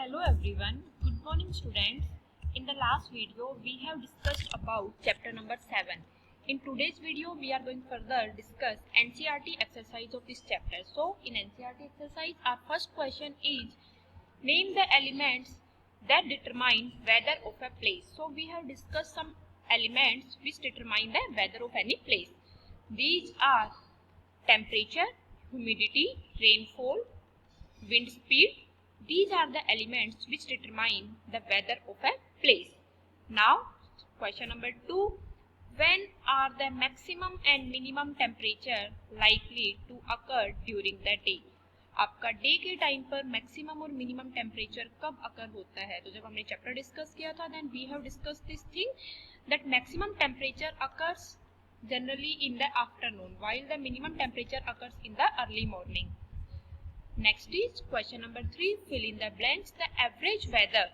Hello everyone, good morning students. In the last video we have discussed about chapter number 7. In today's video we are going further discuss NCERT exercise of this chapter. So in NCERT exercise our first question is name the elements that determine weather of a place. So we have discussed some elements which determine the weather of any place. These are temperature, humidity, rainfall, wind speed. These are the elements which determine the weather of a place. Now, question number 2. When are the maximum and minimum temperature likely to occur during the day? आपका day के time पर maximum और minimum temperature कब अकर होता है? तो जब हमने चैप्टर डिस्कस किया था then we have discuss this thing that maximum temperature occurs generally in the afternoon while the minimum temperature occurs in the early morning. Next is question number 3. Fill in the blanks. The average weather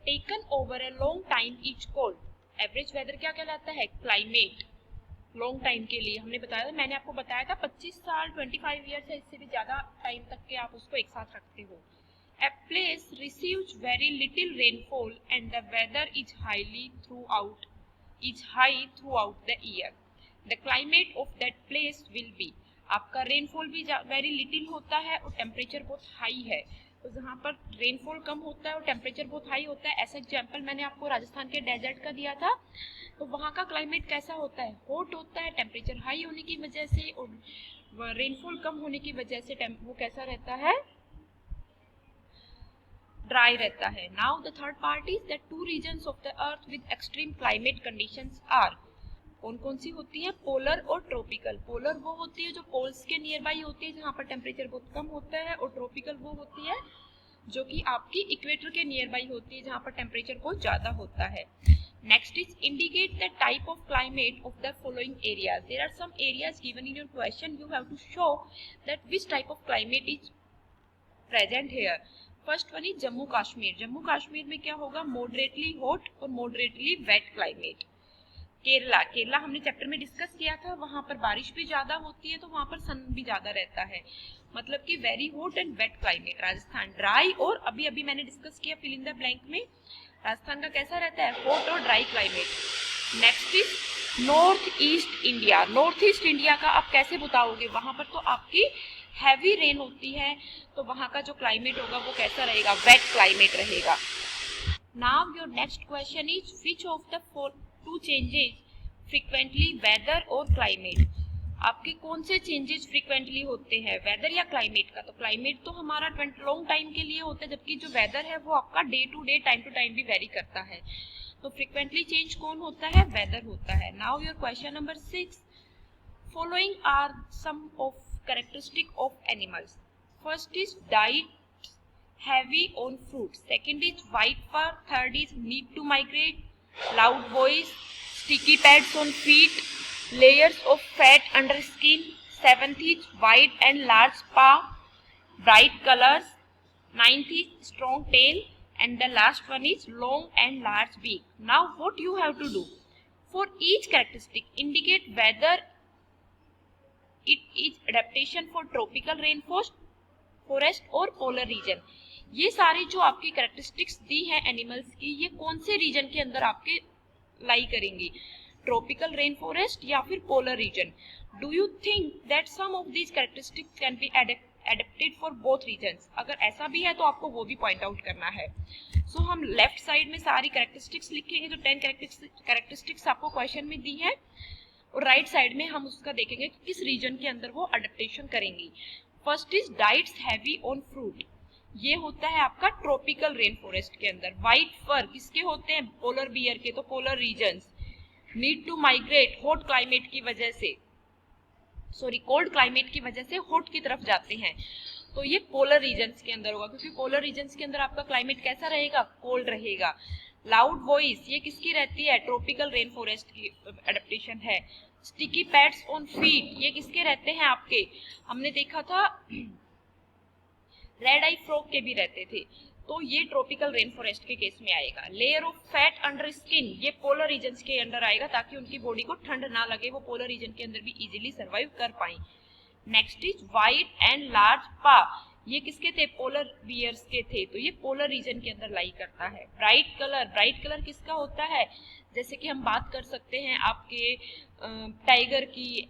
taken over a long time is called. Average weather क्या कहलाता है? Climate. Long time के लिए हमने बताया था, मैंने आपको बताया था 25 साल 25 ईयर से इससे भी ज़्यादा टाइम तक के आप उसको एक साथ रखते हो. A place receives very little rainfall and the weather is high throughout the year. The climate of that place will be. आपका रेनफॉल भी वेरी लिटिल होता है और टेम्परेचर बहुत हाई है. तो जहाँ पर रेनफॉल कम होता है और टेम्परेचर बहुत हाई होता है, ऐसा एग्जाम्पल मैंने आपको राजस्थान के डेजर्ट का दिया था. तो वहाँ का क्लाइमेट कैसा होता है? हॉट होता है टेम्परेचर हाई होने की वजह से और रेनफॉल कम होने की वजह से वो कैसा रहता है? ड्राई रहता है. Now the third part is the two regions of the earth with extreme climate conditions are. कौन कौन सी होती है? पोलर और ट्रॉपिकल. पोलर वो होती है जो पोल्स के नियर बाई होती है जहाँ पर टेम्परेचर बहुत कम होता है, और ट्रॉपिकल वो होती है जो कि आपकी इक्वेटर के नियर बाई होती है जहाँ पर टेम्परेचर बहुत ज़्यादा होता है. Next is indicate the type of climate of the following areas. There are some areas given in your question. You have to show that which type of climate is present here. First one is Jammu Kashmir. Jammu Kashmir में क्या होगा? Moderately hot और moderately wet climate. Kerala हमने chapter में discuss किया था, वहां पर बारिश भी ज्यादा होती है तो वहां पर सन भी ज्यादा रहता है, मतलब कि very hot and wet climate. Rajasthan dry और अभी मैंने डिस्कस किया फिल इन द ब्लैंक में राजस्थान का कैसा रहता है? हॉट और dry climate. Next is north east India. North east India का आप कैसे बताओगे? वहां पर तो आपकी हैवी रेन होती है, तो वहां का जो क्लाइमेट होगा वो कैसा रहेगा? वेट क्लाइमेट रहेगा. Now your next question is which of the two changes frequently weather और क्लाइमेट. आपके कौन से चेंजेस फ्रीक्वेंटली होते हैं, वेदर या क्लाइमेट का? तो क्लाइमेट तो हमारा लॉन्ग टाइम के लिए होता है, जबकि जो वेदर है वो आपका day to day time to time भी वेरी करता है. तो फ्रीक्वेंटली चेंज कौन होता है? वेदर होता है. Now your question number 6. Following are some of characteristic of animals. First is diet heavy on fruit. Second is white fur. Third is need to migrate, loud voice, sticky pads on feet, layers of fat under skin. Seventh is wide and large paw, bright colors. Ninth is strong tail, and the last one is long and large beak. Now what you have to do? For each characteristic indicate whether it is adaptation for tropical rainforest or polar region. ये सारी जो आपकी characteristics दी हैं animals की, ये कौन से reason के अंदर आपके लाई करेंगी? ट्रॉपिकल रेन फॉरेस्ट या फिर polar region? Do you think that some of these characteristics can be adapted for both regions? अगर ऐसा भी है तो आपको वो भी पॉइंट आउट करना है. सो हम लेफ्ट साइड में सारी कैरेक्टरिस्टिक्स लिखेंगे जो 10 कैरेक्टरिस्टिक्स आपको क्वेश्चन में दी है, और राइट साइड में हम उसका देखेंगे कि किस रीजन के अंदर वो अडेप्टेशन करेंगी. First is diets heavy on fruit. ये होता है आपका ट्रॉपिकल रेन फॉरेस्ट के अंदर. व्हाइट फर किसके होते हैं? पोलर बियर के, तो polar regions. Need to migrate hot climate की वजह से, कोल्ड क्लाइमेट की वजह से हॉट की तरफ जाते हैं, तो ये पोलर रीजन्स के अंदर होगा, क्योंकि पोलर रीजन्स के अंदर आपका क्लाइमेट कैसा रहेगा? कोल्ड रहेगा. लाउड वॉइस ये किसकी रहती है? ट्रॉपिकल रेन फॉरेस्ट की एडेप्टेशन है. स्टिकी पैड्स ऑन फीट ये किसके रहते हैं? आपके हमने देखा था रेड आई फ्रॉग के भी रहते थे, तो ये ट्रॉपिकल रेन फॉरेस्ट के केस में आएगा. Layer of fat under skin ये पोलर रीजन्स के अंदर आएगा, ताकि उनकी बॉडी को ठंड ना लगे, वो पोलर रीजन के अंदर भी इजीली सर्वाइव कर पाए. Next is wide and large पा. ये किसके थे? पोलर बियर्स के थे, तो ये पोलर रीजन के अंदर लाई करता है। ब्राइट कलर किसका होता है? जैसे कि हम बात कर सकते हैं आपके टाइगर की,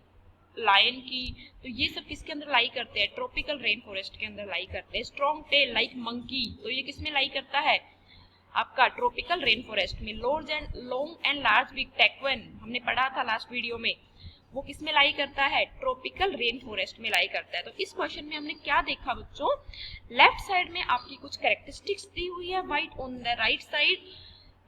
लायन की, तो ये सब किसके अंदर लाई करते हैं? ट्रॉपिकल रेन फॉरेस्ट के अंदर लाई करते हैं। स्ट्रॉन्ग टेल लाइक मंकी, तो ये किसमें लाई करता है? आपका ट्रॉपिकल रेन फॉरेस्ट में। लॉन्ग एंड लार्ज बिग टेक्वन हमने पढ़ा था लास्ट वीडियो में, वो किसमें लाई करता है? ट्रॉपिकल रेन फॉरेस्ट में लाई करता है। तो इस क्वेश्चन में हमने क्या देखा बच्चों? लेफ्ट साइड में आपकी कुछ कैरेक्टरिस्टिक्स दी हुई है white, on the right side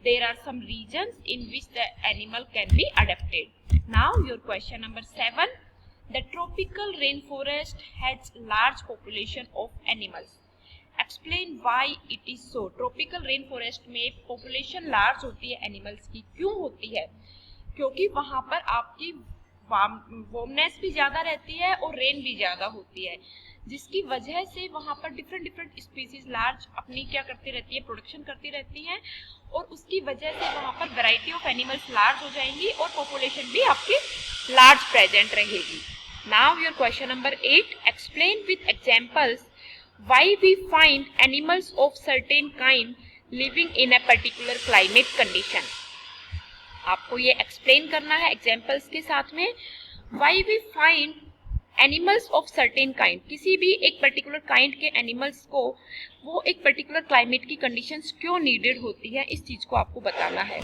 there are some regions in which the animal can be adapted. Now your question number 7, the tropical rainforest has large population of animals. Explain why it is so. Tropical rainforest में population large होती है animals की। क्यों होती है? क्योंकि वहां पर आपकी वार्मनेस भी ज्यादा रहती है और रेन भी ज्यादा होती है, जिसकी वजह से वहां पर डिफरेंट स्पीसीज लार्ज अपनी क्या करती रहती है? प्रोडक्शन करती रहती है, और उसकी वजह से वहां पर वैरायटी ऑफ एनिमल्स लार्ज हो जाएंगी और पॉपुलेशन भी आपकी लार्ज प्रेजेंट रहेगी। Now your question number 8, explain with examples why we find animals of certain kind living in a particular climate condition. आपको ये एक्सप्लेन करना है एग्जांपल्स के साथ में। Why we find animals of certain kind, किसी भी एक पर्टिकुलर काइंड के एनिमल्स को वो एक पर्टिकुलर क्लाइमेट की कंडीशंस क्यों नीडेड होती है, इस चीज को आपको बताना है।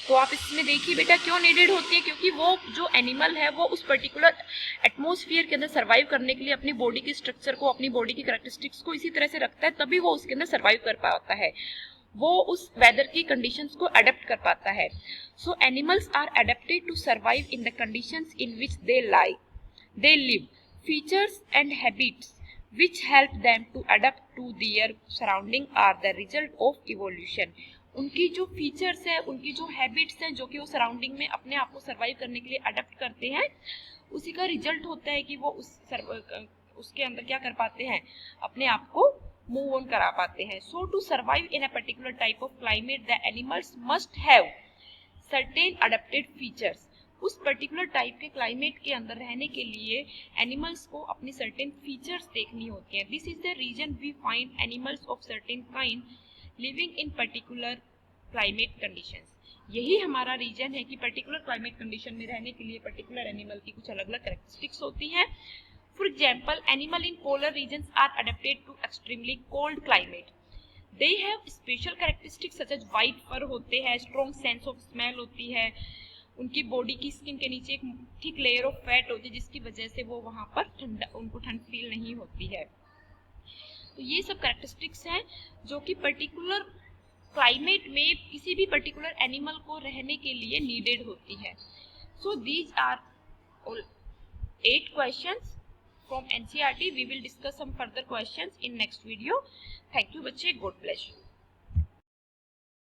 तो आप इसमें देखिए बेटा क्यों नीडेड होती है, क्योंकि वो जो एनिमल है वो उस पर्टिकुलर एटमॉस्फेयर के अंदर सर्वाइव करने के लिए अपनी बॉडी के स्ट्रक्चर को, अपनी बॉडी की कैरेक्टरिस्टिक्स को इसी तरह से रखता है, तभी वो उसके अंदर सर्वाइव कर पाता है, वो उस वेदर की कंडीशंस को अडेप्ट कर पाता है। So animals are adapted to survive in the conditions in which they live. Features and habits which help them to adapt to their surrounding are the result of evolution. उनकी जो features है, उनकी जो habits हैं, जो कि वो surrounding में अपने आप को सर्वाइव करने के लिए अडेप्ट करते हैं, उसी का रिजल्ट होता है कि वो उसके अंदर क्या कर पाते हैं? अपने आप को मूव ऑन करा पाते हैं। So to survive in a particular type of climate the animals must have certain adapted features. उस पर्टिकुलर टाइप के क्लाइमेट के अंदर रहने के लिए एनिमल्स को अपनी सर्टेन फीचर्स देखनी होती हैं। This is the reason we find animals of certain kind living in particular climate conditions. यही हमारा रीजन है कि पर्टिकुलर क्लाइमेट कंडीशन में रहने के लिए पर्टिकुलर एनिमल की कुछ अलग अलग कैरेक्टरिस्टिक्स होती हैं। For example, animal in polar regions are adapted to extremely cold climate. They have special characteristics such as white fur होते हैं, स्ट्रॉन्ग सेंस ऑफ स्मेल होती है, उनकी बॉडी की स्किन के नीचे एक थिक लेयर ऑफ फैट होती है, जिसकी वजह से वो वहां पर उनको ठंड फील नहीं होती है। तो ये सब कैरेक्टरिस्टिक्स हैं जो कि पर्टिकुलर क्लाइमेट में किसी भी पर्टिकुलर एनिमल को रहने के लिए नीडेड होती है। So these are 8 questions from NCERT. We will discuss some further questions in next video. Thank you बच्चे, गॉड ब्लेस यू।